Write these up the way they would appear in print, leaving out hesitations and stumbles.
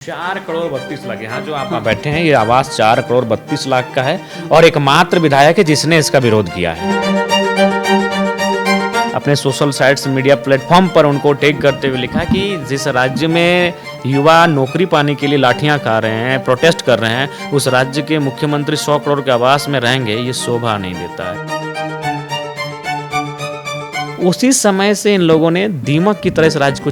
4,32,00,000। यहाँ जो आप बैठे हैं ये आवास 4,32,00,000 का है और एकमात्र विधायक है जिसने इसका विरोध किया है। अपने सोशल साइट्स मीडिया प्लेटफॉर्म पर उनको टैग करते हुए लिखा कि जिस राज्य में युवा नौकरी पाने के लिए लाठियां खा रहे हैं, प्रोटेस्ट कर रहे हैं, उस राज्य के मुख्यमंत्री 100 करोड़ के आवास में रहेंगे, ये शोभा नहीं देता है। उसी समय से इन लोगों ने दीमक की तरह इस राज्य को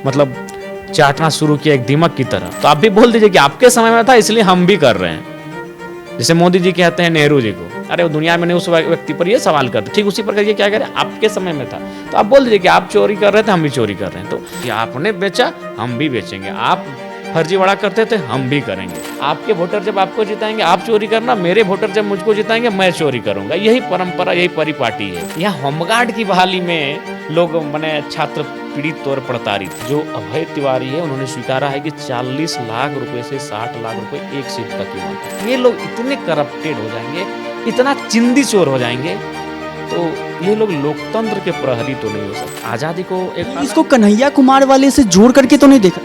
मतलब चाटना शुरू किया, एक दीमक की तरह। तो आप भी बोल दीजिए कि आपके समय में था इसलिए हम भी कर रहे हैं। जैसे मोदी जी कहते हैं नेहरू जी को, अरे वो दुनिया में नहीं उस व्यक्ति पर ये सवाल करते, ठीक उसी प्रकार ये क्या करें आपके समय में था। तो आप बोल दीजिए कि आप चोरी कर रहे थे, हम भी चोरी कर रहे हैं। तो कि आपने बेचा हम भी बेचेंगे, आप फर्जीवाड़ा करते थे हम भी करेंगे। आपके वोटर जब आपको जिताएंगे आप चोरी करना, मेरे वोटर जब मुझको जिताएंगे मैं चोरी करूंगा। यही परंपरा, यही परिपाटी है। यहाँ होमगार्ड की बहाली में लोग मैंने छात्र पीड़ित तौर प्रताड़ित। जो अभय तिवारी है उन्होंने स्वीकारा है कि 40 लाख रुपए से 60 लाख रुपए एक सीट का कीमत है। ये लोग इतने करप्टेड हो जाएंगे, इतना चिंदी चोर हो जाएंगे, तो ये लोग लोकतंत्र के प्रहरी तो नहीं हो सकते। आज़ादी को एक इसको कन्हैया कुमार वाले से जोड़ करके तो नहीं देखा,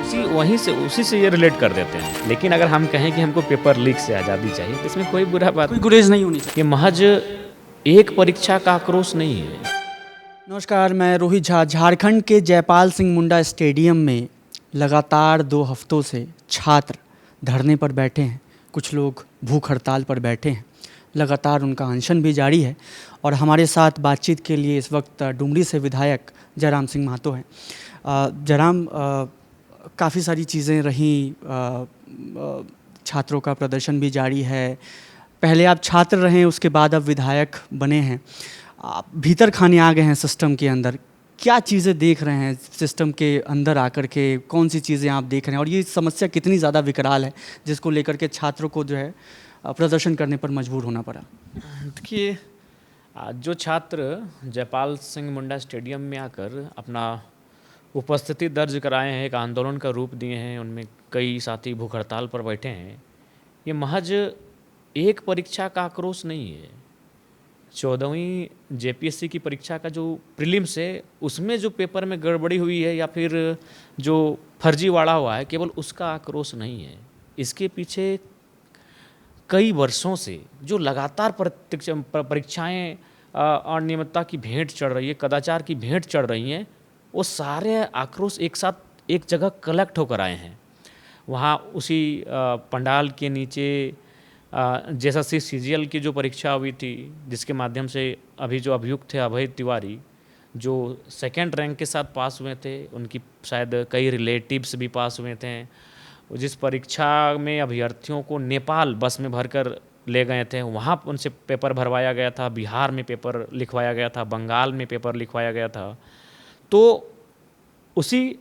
उसी से ये रिलेट कर देते हैं। लेकिन अगर हम कहें कि हमको पेपर लीक से आज़ादी चाहिए तो इसमें कोई बुरा बात, कोई गुरेज नहीं होनी चाहिए। ये महज एक परीक्षा का आक्रोश नहीं है। नमस्कार, मैं रोहित झा। झारखंड के जयपाल सिंह मुंडा स्टेडियम में लगातार 2 हफ्तों से छात्र धरने पर बैठे हैं, कुछ लोग भूख हड़ताल पर बैठे हैं, लगातार उनका अनशन भी जारी है। और हमारे साथ बातचीत के लिए इस वक्त डुमरी से विधायक जयराम सिंह महतो हैं। जयराम, काफ़ी सारी चीज़ें रहीं, छात्रों का प्रदर्शन भी जारी है। पहले आप छात्र रहे, उसके बाद अब विधायक बने हैं, आप भीतर खाने आ गए हैं सिस्टम के अंदर। क्या चीज़ें देख रहे हैं सिस्टम के अंदर आकर के, कौन सी चीज़ें आप देख रहे हैं और ये समस्या कितनी ज़्यादा विकराल है जिसको लेकर के छात्रों को जो है प्रदर्शन करने पर मजबूर होना पड़ा? देखिए, जो छात्र जयपाल सिंह मुंडा स्टेडियम में आकर अपना उपस्थिति दर्ज कराए हैं, एक आंदोलन का रूप दिए हैं, उनमें कई साथी भूख हड़ताल पर बैठे हैं, ये महज एक परीक्षा का आक्रोश नहीं है। 14वीं जेपीएससी की परीक्षा का जो प्रीलिम्स है उसमें जो पेपर में गड़बड़ी हुई है या फिर जो फर्जीवाड़ा हुआ है, केवल उसका आक्रोश नहीं है। इसके पीछे कई वर्षों से जो लगातार परीक्षाएं अनियमितता की भेंट चढ़ रही है, कदाचार की भेंट चढ़ रही हैं, वो सारे आक्रोश एक साथ एक जगह कलेक्ट होकर आए हैं। वहाँ उसी पंडाल के नीचे जैसा सीजीएल की जो परीक्षा हुई थी, जिसके माध्यम से अभी जो अभियुक्त थे अभय तिवारी, जो सेकंड रैंक के साथ पास हुए थे, उनकी शायद कई रिलेटिव्स भी पास हुए थे। जिस परीक्षा में अभ्यर्थियों को नेपाल बस में भरकर ले गए थे, वहाँ उनसे पेपर भरवाया गया था, बिहार में पेपर लिखवाया गया था, बंगाल में पेपर लिखवाया गया था। तो उसी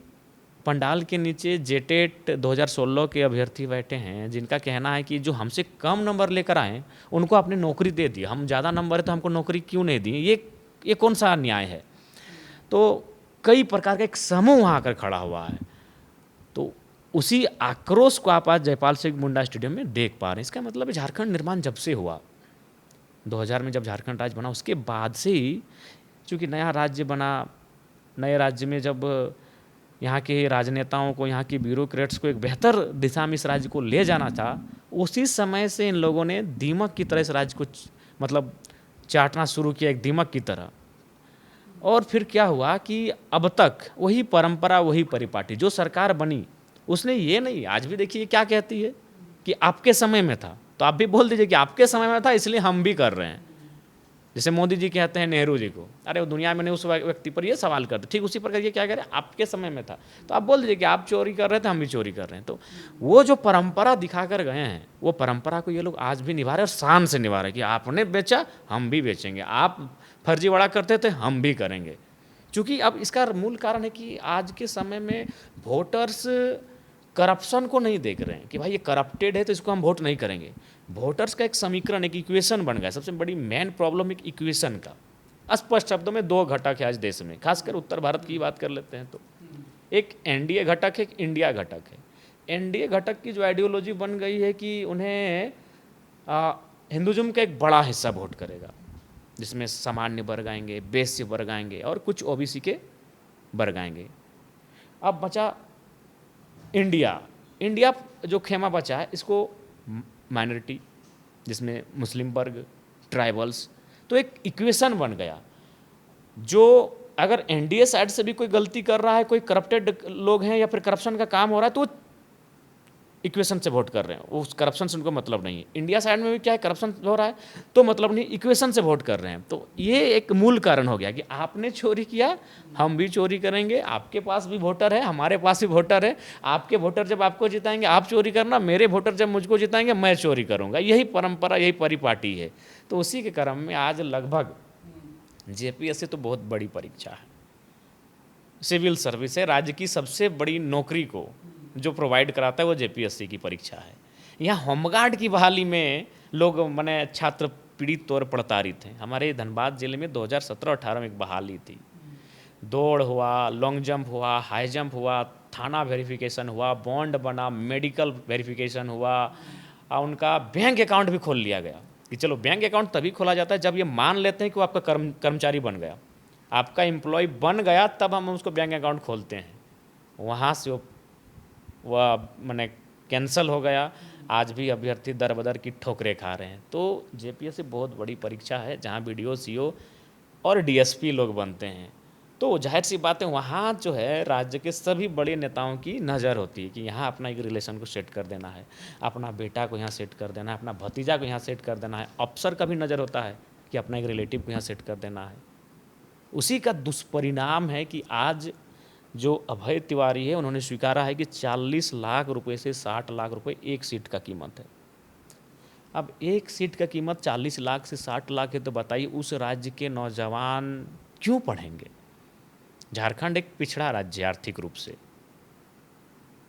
पंडाल के नीचे जेटेट 2016 के अभ्यर्थी बैठे हैं, जिनका कहना है कि जो हमसे कम नंबर लेकर आए उनको आपने नौकरी दे दी, हम ज़्यादा नंबर है तो हमको नौकरी क्यों नहीं दी? ये कौन सा न्याय है? तो कई प्रकार का एक समूह वहाँ आकर खड़ा हुआ है। तो उसी आक्रोश को आप आज जयपाल सिंह मुंडा स्टेडियम में देख पा रहे हैं। इसका मतलब है झारखंड निर्माण जब से हुआ, 2000 में जब झारखंड राज्य बना, उसके बाद से ही चूँकि नया राज्य बना, नए राज्य में जब यहाँ के राजनेताओं को, यहाँ की ब्यूरोक्रेट्स को एक बेहतर दिशा में इस राज्य को ले जाना था, उसी समय से इन लोगों ने दीमक की तरह इस राज्य को मतलब चाटना शुरू किया, एक दीमक की तरह। और फिर क्या हुआ कि अब तक वही परंपरा, वही परिपाटी। जो सरकार बनी उसने ये नहीं, आज भी देखिए क्या कहती है कि आपके समय में था। तो आप भी बोल दीजिए कि आपके समय में था इसलिए हम भी कर रहे हैं। जैसे मोदी जी कहते हैं नेहरू जी को, अरे वो दुनिया में नहीं उस व्यक्ति पर ये सवाल करते, ठीक उसी प्रकार ये क्या करें आपके समय में था। तो आप बोल दीजिए कि आप चोरी कर रहे थे, हम भी चोरी कर रहे हैं। तो वो जो परंपरा दिखा कर गए हैं, वो परंपरा को ये लोग आज भी निभा रहे हैं और शान से निभा रहे हैं कि आपने बेचा हम भी बेचेंगे, आप फर्जीवाड़ा करते थे हम भी करेंगे। क्योंकि अब इसका मूल कारण है कि आज के समय में वोटर्स करप्शन को नहीं देख रहे हैं कि भाई ये करप्टेड है तो इसको हम वोट नहीं करेंगे। वोटर्स का एक समीकरण, एक इक्वेशन बन गया। सबसे बड़ी मेन प्रॉब्लम एक इक्वेशन का। स्पष्ट शब्दों में 2 घटक है आज देश में, खासकर उत्तर भारत की बात कर लेते हैं तो एक एनडीए घटक है, एक इंडिया घटक है। एनडीए घटक की जो आइडियोलॉजी बन गई है कि उन्हें हिंदुज़म का एक बड़ा हिस्सा वोट करेगा, जिसमें सामान्य वर्ग आएंगे, वैश्य वर्ग आएंगे और कुछ ओबीसी के वर्ग आएंगे। अब बचा इंडिया। इंडिया जो खेमा बचा है इसको माइनॉरिटी, जिसमें मुस्लिम वर्ग, ट्राइबल्स, तो एक इक्वेशन बन गया। जो अगर एनडीए साइड से भी कोई गलती कर रहा है, कोई करप्टेड लोग हैं या फिर करप्शन का काम हो रहा है, तो इक्वेशन से वोट कर रहे हैं, उस करप्शन से उनको मतलब नहीं है। इंडिया साइड में भी क्या है, करप्शन हो रहा है तो मतलब नहीं, इक्वेशन से वोट कर रहे हैं। तो ये एक मूल कारण हो गया कि आपने चोरी किया, हम भी चोरी करेंगे, आपके पास भी वोटर है, हमारे पास भी वोटर है, आपके वोटर जब आपको जिताएंगे आप चोरी करना, मेरे वोटर जब मुझको जिताएंगे मैं चोरी करूँगा। यही परंपरा, यही परिपाटी है। तो उसी के क्रम में आज लगभग जेपीएससी तो बहुत बड़ी परीक्षा है, सिविल सर्विस है, राज्य की सबसे बड़ी नौकरी को जो प्रोवाइड कराता है वो जेपीएससी की परीक्षा है। यहाँ होमगार्ड की बहाली में लोग माने छात्र पीड़ित तौर प्रताड़ित हैं। हमारे धनबाद जिले में 2017-18 में एक बहाली थी, दौड़ हुआ, लॉन्ग जंप हुआ, हाई जंप हुआ, थाना वेरिफिकेशन हुआ, बॉन्ड बना, मेडिकल वेरिफिकेशन हुआ, और उनका बैंक अकाउंट भी खोल लिया गया। कि चलो बैंक अकाउंट तभी खोला जाता है जब ये मान लेते हैं कि वो आपका कर्मचारी बन गया, आपका एम्प्लॉय बन गया, तब हम उसको बैंक अकाउंट खोलते हैं। वहाँ से वह मैंने कैंसल हो गया। आज भी अभ्यर्थी दर बदर की ठोकरें खा रहे हैं। तो जेपीएससी बहुत बड़ी परीक्षा है जहाँ बीडीओ, सीओ और डीएसपी लोग बनते हैं। तो जाहिर सी बात है वहाँ जो है राज्य के सभी बड़े नेताओं की नज़र होती है कि यहाँ अपना एक रिलेशन को सेट कर देना है, अपना बेटा को यहाँ सेट कर देना है, अपना भतीजा को यहाँ सेट कर देना है। अफसर का भी नज़र होता है कि अपना एक रिलेटिव को यहाँ सेट कर देना है। उसी का दुष्परिणाम है कि आज जो अभय तिवारी है उन्होंने स्वीकारा है कि 40 लाख रुपए से 60 लाख रुपए एक सीट का कीमत है। अब एक सीट का कीमत 40 लाख से 60 लाख है, तो बताइए उस राज्य के नौजवान क्यों पढ़ेंगे। झारखंड एक पिछड़ा राज्य है आर्थिक रूप से,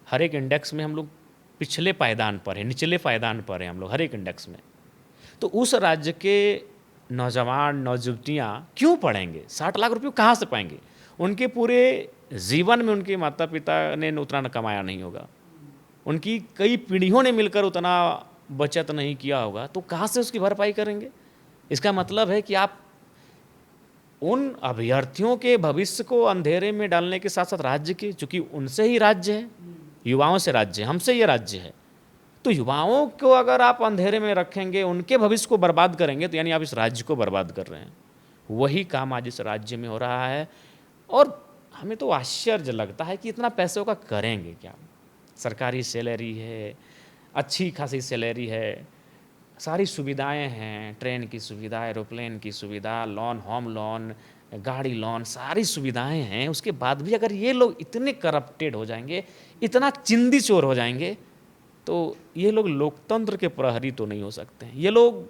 हर एक इंडेक्स में हम लोग पिछले पायदान पर है, निचले पायदान पर है हम लोग हर एक इंडेक्स में। तो उस राज्य के नौजवान नौजुवतियाँ क्यों पढ़ेंगे, 60 लाख रुपये कहाँ से पाएंगे। उनके पूरे जीवन में उनके माता पिता ने उतना कमाया नहीं होगा, उनकी कई पीढ़ियों ने मिलकर उतना बचत नहीं किया होगा, तो कहाँ से उसकी भरपाई करेंगे। इसका मतलब है कि आप उन अभ्यर्थियों के भविष्य को अंधेरे में डालने के साथ साथ राज्य के, चूँकि उनसे ही राज्य है, युवाओं से राज्य है, हमसे ये राज्य है, तो युवाओं को अगर आप अंधेरे में रखेंगे, उनके भविष्य को बर्बाद करेंगे, तो यानी आप इस राज्य को बर्बाद कर रहे हैं। वही काम आज इस राज्य में हो रहा है। और हमें तो आश्चर्य लगता है कि इतना पैसों का करेंगे क्या। सरकारी सैलरी है, अच्छी खासी सैलरी है, सारी सुविधाएं हैं, ट्रेन की सुविधा, एरोप्लेन की सुविधा, लोन, होम लोन, गाड़ी लोन, सारी सुविधाएं हैं। उसके बाद भी अगर ये लोग इतने करप्टेड हो जाएंगे, इतना चिंदी चोर हो जाएंगे, तो ये लोग लोकतंत्र के प्रहरी तो नहीं हो सकते हैं। ये लोग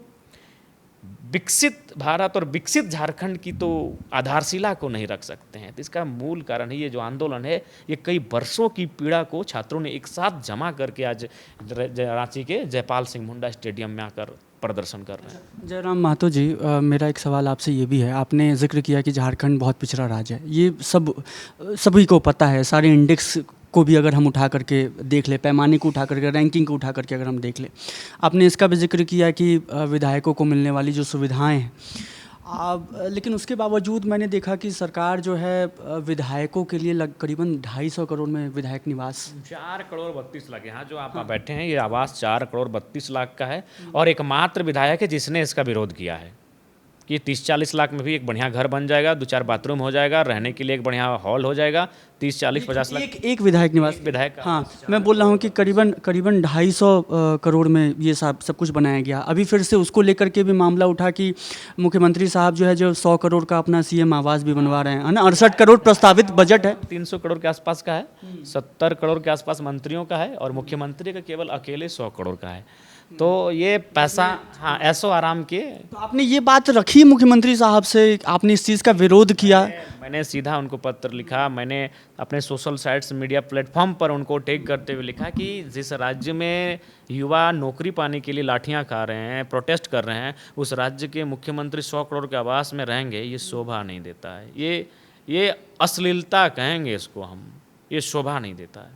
विकसित भारत और विकसित झारखंड की तो आधारशिला को नहीं रख सकते हैं। तो इसका मूल कारण है ये जो आंदोलन है, ये कई वर्षों की पीड़ा को छात्रों ने एक साथ जमा करके आज रांची के जयपाल सिंह मुंडा स्टेडियम में आकर प्रदर्शन कर रहे हैं। जयराम महतो जी, मेरा एक सवाल आपसे ये भी है, आपने जिक्र किया कि झारखंड बहुत पिछड़ा राज्य है, ये सभी को पता है। सारे इंडेक्स को भी अगर हम उठा करके देख ले, पैमाने को उठा करके, रैंकिंग को उठा करके अगर हम देख ले, आपने इसका भी जिक्र किया कि विधायकों को मिलने वाली जो सुविधाएं हैं, लेकिन उसके बावजूद मैंने देखा कि सरकार जो है विधायकों के लिए करीबन 250 करोड़ में विधायक निवास 4 करोड़ 32 लाख, यहाँ जो आप बैठे हैं ये आवास 4 करोड़ 32 लाख का है, और एकमात्र विधायक है जिसने इसका विरोध किया है कि 30-40 लाख में भी एक बढ़िया घर बन जाएगा, 2-4 बाथरूम हो जाएगा, रहने के लिए एक बढ़िया हॉल हो जाएगा। 30-40-50 लाख एक विधायक निवास, विधायक। हाँ, मैं बोल रहा हूँ कि करीबन 250 करोड़ में ये सब कुछ बनाया गया। अभी फिर से उसको लेकर के भी मामला उठा कि मुख्यमंत्री साहब जो है 100 करोड़ का अपना सीएम आवास भी बनवा रहे हैं, है ना। 68 करोड़ प्रस्तावित बजट है, 300 करोड़ के आसपास का है, 70 करोड़ के आसपास मंत्रियों का है, और मुख्यमंत्री का केवल अकेले 100 करोड़ का है। तो ये पैसा, हाँ, ऐसो आराम के। तो आपने ये बात रखी मुख्यमंत्री साहब से, आपने इस चीज़ का विरोध किया? मैंने सीधा उनको पत्र लिखा, मैंने अपने सोशल साइट्स, मीडिया प्लेटफॉर्म पर उनको टैग करते हुए लिखा कि जिस राज्य में युवा नौकरी पाने के लिए लाठियां खा रहे हैं, प्रोटेस्ट कर रहे हैं, उस राज्य के मुख्यमंत्री 100 करोड़ के आवास में रहेंगे, ये शोभा नहीं देता है। ये अश्लीलता कहेंगे इसको हम, ये शोभा नहीं देता है।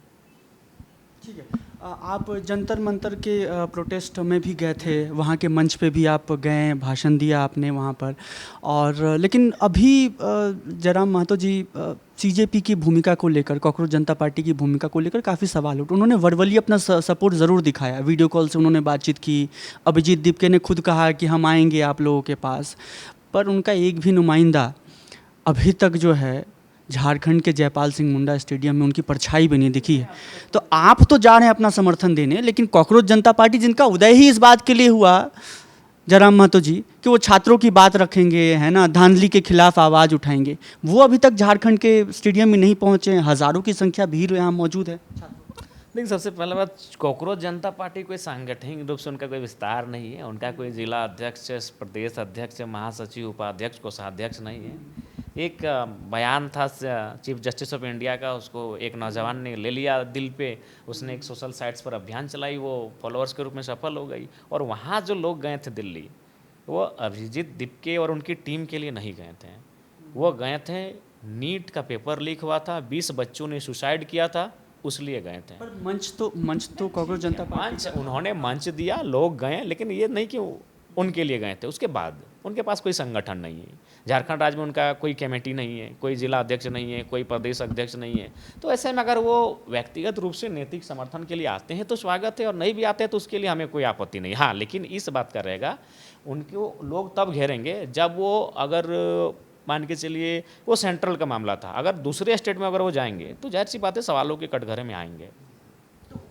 ठीक है। आप जंतर मंतर के प्रोटेस्ट में भी गए थे, वहाँ के मंच पे भी आप गए, भाषण दिया आपने वहाँ पर। और लेकिन अभी जयराम महतो जी सीजेपी की भूमिका को लेकर, कॉकरोच जनता पार्टी की भूमिका को लेकर काफ़ी सवाल उठे। उन्होंने वर्बली अपना सपोर्ट ज़रूर दिखाया, वीडियो कॉल से उन्होंने बातचीत की। अभिजीत दीपके ने खुद कहा कि हम आएंगे आप लोगों के पास, पर उनका एक भी नुमाइंदा अभी तक जो है झारखंड के जयपाल सिंह मुंडा स्टेडियम में उनकी परछाई भी नहीं दिखी है। तो आप तो जा रहे हैं अपना समर्थन देने, लेकिन कॉकरोच जनता पार्टी जिनका उदय ही इस बात के लिए हुआ जयराम महतो जी कि वो छात्रों की बात रखेंगे, है ना, धांधली के खिलाफ आवाज़ उठाएंगे, वो अभी तक झारखंड के स्टेडियम में नहीं पहुंचे हैं। हज़ारों की संख्या भीड़ यहाँ मौजूद है। देखिए, सबसे पहले बात, कॉकरोच जनता पार्टी कोई सांगठनिक रूप से उनका कोई विस्तार नहीं है। उनका कोई जिला अध्यक्ष, प्रदेश अध्यक्ष, महासचिव, उपाध्यक्ष, कोषाध्यक्ष नहीं है। एक बयान था चीफ जस्टिस ऑफ इंडिया का, उसको एक नौजवान ने ले लिया दिल पे, उसने एक सोशल साइट्स पर अभियान चलाई, वो फॉलोअर्स के रूप में सफल हो गई। और वहाँ जो लोग गए थे दिल्ली, वो अभिजीत दीपके और उनकी टीम के लिए नहीं गए थे। वो गए थे, नीट का पेपर लीक हुआ था, 20 बच्चों ने सुसाइड किया था, उस लिए गए थे। पर मंच तो कॉकरोच जनता पार्टी मंच, उन्होंने मंच दिया, लोग गए, लेकिन ये नहीं कि उनके लिए गए थे। उसके बाद उनके पास कोई संगठन नहीं है, झारखंड राज्य में उनका कोई कमेटी नहीं है, कोई जिला अध्यक्ष नहीं है, कोई प्रदेश अध्यक्ष नहीं है। तो ऐसे में अगर वो व्यक्तिगत रूप से नैतिक समर्थन के लिए आते हैं तो स्वागत है, और नहीं भी आते हैं तो उसके लिए हमें कोई आपत्ति नहीं। हाँ, लेकिन इस बात का रहेगा, उनको लोग तब घेरेंगे जब वो, अगर मान के चलिए वो सेंट्रल का मामला था, अगर दूसरे स्टेट में अगर वो जाएंगे तो जाहिर सी बात है सवालों के कटघरे में आएंगे।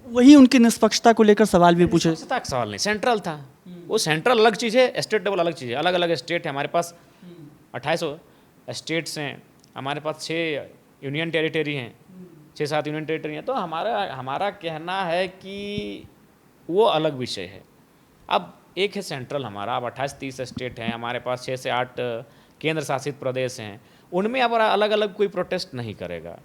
वही उनकी निष्पक्षता को लेकर सवाल भी पूछे। निष्पक्षता का सवाल नहीं, सेंट्रल था वो। सेंट्रल अलग चीज़ है, स्टेट लेवल अलग चीज़ है। अलग अलग स्टेट है, हमारे पास 28 स्टेट्स हैं, हमारे पास 6 यूनियन टेरिटरी हैं, 6-7 यूनियन टेरिटरी हैं। तो हमारा कहना है कि वो अलग विषय है। अब एक है सेंट्रल हमारा, अब 28-30 स्टेट हैं, हमारे पास 6 से 8 केंद्र शासित प्रदेश हैं, उनमें अब अलग अलग कोई प्रोटेस्ट नहीं करेगा।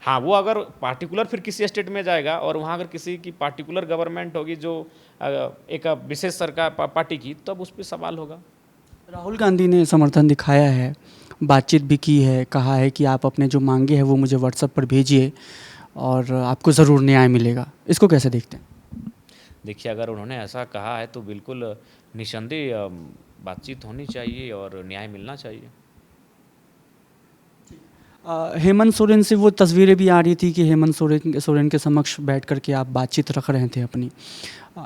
हाँ, वो अगर पार्टिकुलर फिर किसी स्टेट में जाएगा और वहाँ अगर किसी की पार्टिकुलर गवर्नमेंट होगी जो एक विशेष सरकार पार्टी की, तब उस पर सवाल होगा। राहुल गांधी ने समर्थन दिखाया है, बातचीत भी की है, कहा है कि आप अपने जो मांगे हैं वो मुझे व्हाट्सएप पर भेजिए और आपको ज़रूर न्याय मिलेगा। इसको कैसे देखते हैं? देखिए, अगर उन्होंने ऐसा कहा है तो बिल्कुल निस्संदेह बातचीत होनी चाहिए और न्याय मिलना चाहिए। हेमंत सोरेन से वो तस्वीरें भी आ रही थी कि हेमंत सोरेन के समक्ष बैठ कर के आप बातचीत रख रहे थे अपनी।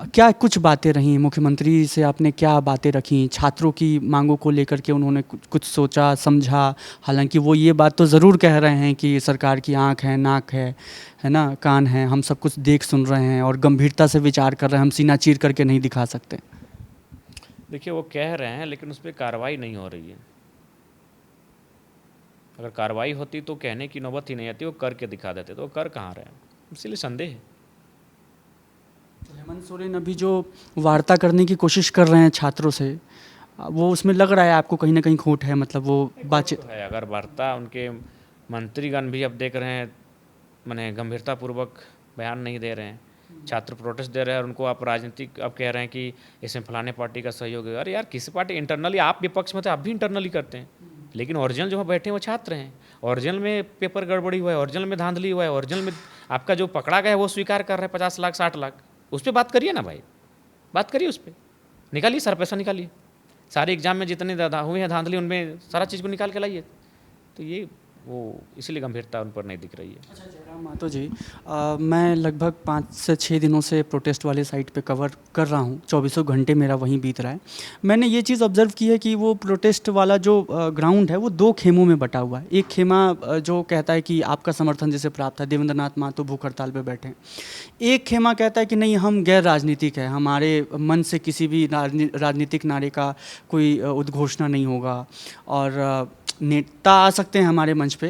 क्या कुछ बातें रहीं मुख्यमंत्री से, आपने क्या बातें रखी छात्रों की मांगों को लेकर के? उन्होंने कुछ सोचा समझा? हालांकि वो ये बात तो ज़रूर कह रहे हैं कि सरकार की आँख है, नाक है ना, कान है, हम सब कुछ देख सुन रहे हैं और गंभीरता से विचार कर रहे हैं, हम सीना चीर करके नहीं दिखा सकते। देखिए, वो कह रहे हैं लेकिन उस पर कार्रवाई नहीं हो रही है। अगर कार्रवाई होती तो कहने की नौबत ही नहीं आती, वो करके दिखा देते। तो वो कर कहाँ रहे हैं, इसलिए संदेह है। तो हेमंत सोरेन अभी जो वार्ता करने की कोशिश कर रहे हैं छात्रों से, वो उसमें लग रहा है आपको कहीं ना कहीं खोट है, मतलब वो बातचीत है। अगर वार्ता, उनके मंत्रीगण भी अब देख रहे हैं, माने गंभीरतापूर्वक बयान नहीं दे रहे हैं, छात्र प्रोटेस्ट दे रहे हैं और उनको आप राजनीतिक अब कह रहे हैं कि इसमें फलाने पार्टी का सहयोग है। अरे यार, किसी पार्टी इंटरनली, आप विपक्ष में थे, आप भी इंटरनली करते हैं, लेकिन ओरिजिनल जो बैठे हैं वो छात्र हैं। ओरिजिनल में पेपर गड़बड़ी हुआ है, ओरिजिनल में धांधली हुआ है, ओरिजिनल में आपका जो पकड़ा गया है वो स्वीकार कर रहे हैं 50 लाख 60 लाख। उस पर बात करिए ना भाई, बात करिए, उस पर निकालिए, सारा पैसा निकालिए, सारे एग्जाम में जितने हुए हैं धांधली उनमें सारा चीज़ को निकाल के लाइए। तो ये वो इसलिए गंभीरता उन पर नहीं दिख रही है। अच्छा जयराम महतो जी, मैं लगभग 5 से 6 दिनों से प्रोटेस्ट वाले साइट पे कवर कर रहा हूँ, 24 घंटे मेरा वहीं बीत रहा है। मैंने ये चीज़ ऑब्ज़र्व की है कि वो प्रोटेस्ट वाला जो ग्राउंड है वो 2 खेमों में बटा हुआ है। एक खेमा जो कहता है कि आपका समर्थन जिसे प्राप्त है, देवेंद्र नाथ महतो भूख हड़ताल पर बैठे हैं। एक खेमा कहता है कि नहीं, हम गैर राजनीतिक है, हमारे मन से किसी भी राजनीतिक नारे का कोई उद्घोषणा नहीं होगा और नेता आ सकते हैं हमारे मंच पे,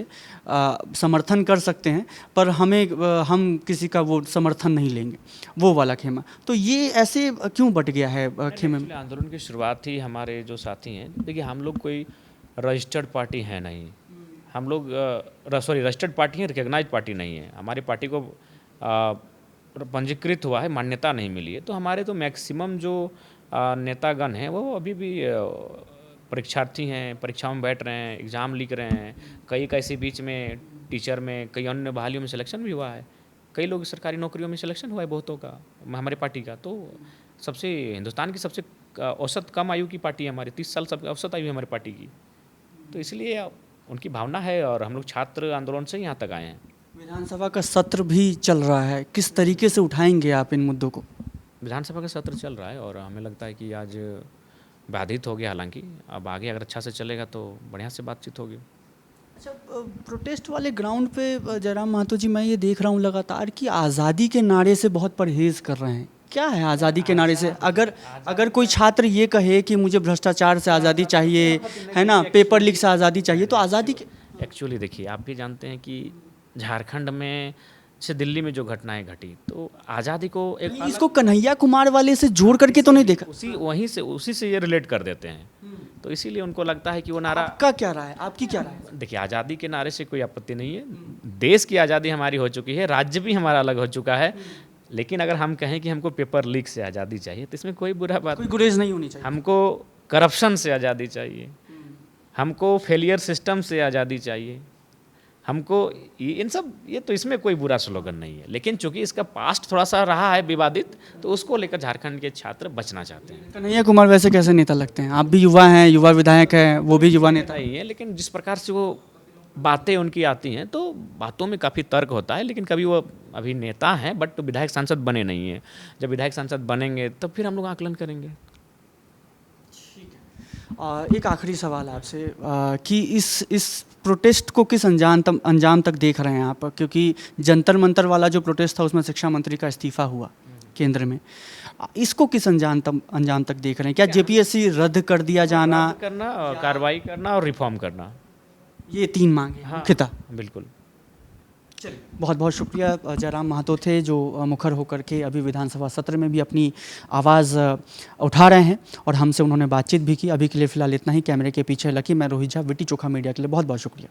समर्थन कर सकते हैं, पर हम किसी का वो समर्थन नहीं लेंगे, वो वाला खेमा। तो ये ऐसे क्यों बट गया है खेमे में? आंदोलन की शुरुआत ही हमारे जो साथी हैं, देखिए हम लोग कोई रजिस्टर्ड पार्टी है नहीं, हम लोग रजिस्टर्ड पार्टी है, रिकग्नाइज पार्टी नहीं है। हमारी पार्टी को पंजीकृत हुआ है, मान्यता नहीं मिली है। तो हमारे तो मैक्सिमम जो नेतागण हैं वो अभी भी परीक्षार्थी हैं, परीक्षाओं में बैठ रहे हैं, एग्ज़ाम लिख रहे हैं। कई कैसे बीच में टीचर में, कई अन्य बहालियों में सिलेक्शन भी हुआ है। कई लोग सरकारी नौकरियों में सिलेक्शन हुआ है बहुतों का, हमारे पार्टी का। तो सबसे हिंदुस्तान की सबसे औसत कम आयु की पार्टी है हमारी, 30 साल सब औसत आयु है हमारी पार्टी की। तो इसलिए उनकी भावना है और हम लोग छात्र आंदोलन से यहाँ तक आए हैं। विधानसभा का सत्र भी चल रहा है, किस तरीके से उठाएंगे आप इन मुद्दों को? विधानसभा का सत्र चल रहा है और हमें लगता है कि आज बाधित हो गया, हालांकि अब आगे अगर अच्छा से चलेगा तो बढ़िया से बातचीत होगी। अच्छा, प्रोटेस्ट वाले ग्राउंड पे जयराम महतो जी, मैं ये देख रहा हूँ लगातार कि आज़ादी के नारे से बहुत परहेज कर रहे हैं। क्या है आज़ादी के नारे से? अगर कोई छात्र ये कहे कि मुझे भ्रष्टाचार से आज़ादी चाहिए, है ना, पेपर लीक से आज़ादी चाहिए, तो आज़ादी के एक्चुअली देखिए, आप भी जानते हैं कि झारखंड में से दिल्ली में जो घटनाएं घटी, तो आज़ादी को एक इसको कन्हैया कुमार वाले से जोड़ करके तो नहीं देखा? उसी से ये रिलेट कर देते हैं। तो इसीलिए उनको लगता है कि वो नारा। आपका क्या राय है? आपकी क्या राय है? देखिए, आज़ादी के नारे से कोई आपत्ति नहीं है। देश की आज़ादी हमारी हो चुकी है, राज्य भी हमारा अलग हो चुका है। लेकिन अगर हम कहें कि हमको पेपर लीक से आज़ादी चाहिए, तो इसमें कोई बुरा बात कोई गुरेज नहीं होनी चाहिए। हमको करप्शन से आज़ादी चाहिए, हमको फेलियर सिस्टम से आज़ादी चाहिए, हमको ये तो इसमें कोई बुरा स्लोगन नहीं है। लेकिन चूंकि इसका पास्ट थोड़ा सा रहा है विवादित, तो उसको लेकर झारखंड के छात्र बचना चाहते हैं। कन्हैया कुमार वैसे कैसे नेता लगते हैं? आप भी युवा हैं, युवा विधायक हैं, वो भी युवा नेता ही है, लेकिन जिस प्रकार से वो बातें उनकी आती हैं, तो बातों में काफ़ी तर्क होता है। लेकिन कभी वो अभी नेता हैं बट विधायक सांसद बने नहीं हैं। जब विधायक सांसद बनेंगे तब फिर हम लोग आकलन करेंगे। एक आखिरी सवाल आपसे कि इस प्रोटेस्ट को किस अंजाम तक देख रहे हैं आप? क्योंकि जंतर मंतर वाला जो प्रोटेस्ट था उसमें शिक्षा मंत्री का इस्तीफा हुआ केंद्र में, इसको किस अंजाम तक देख रहे हैं? क्या जेपीएससी रद्द कर दिया जाना, करना, कार्रवाई करना और रिफॉर्म करना, ये 3 मांगे मुख्यतः? बिल्कुल। चलिए, बहुत बहुत शुक्रिया। जयराम महतो थे जो मुखर होकर के अभी विधानसभा सत्र में भी अपनी आवाज़ उठा रहे हैं और हमसे उन्होंने बातचीत भी की। अभी के लिए फ़िलहाल इतना ही। कैमरे के पीछे लकी, मैं रोहित झा, विटी चोखा मीडिया के लिए बहुत बहुत शुक्रिया।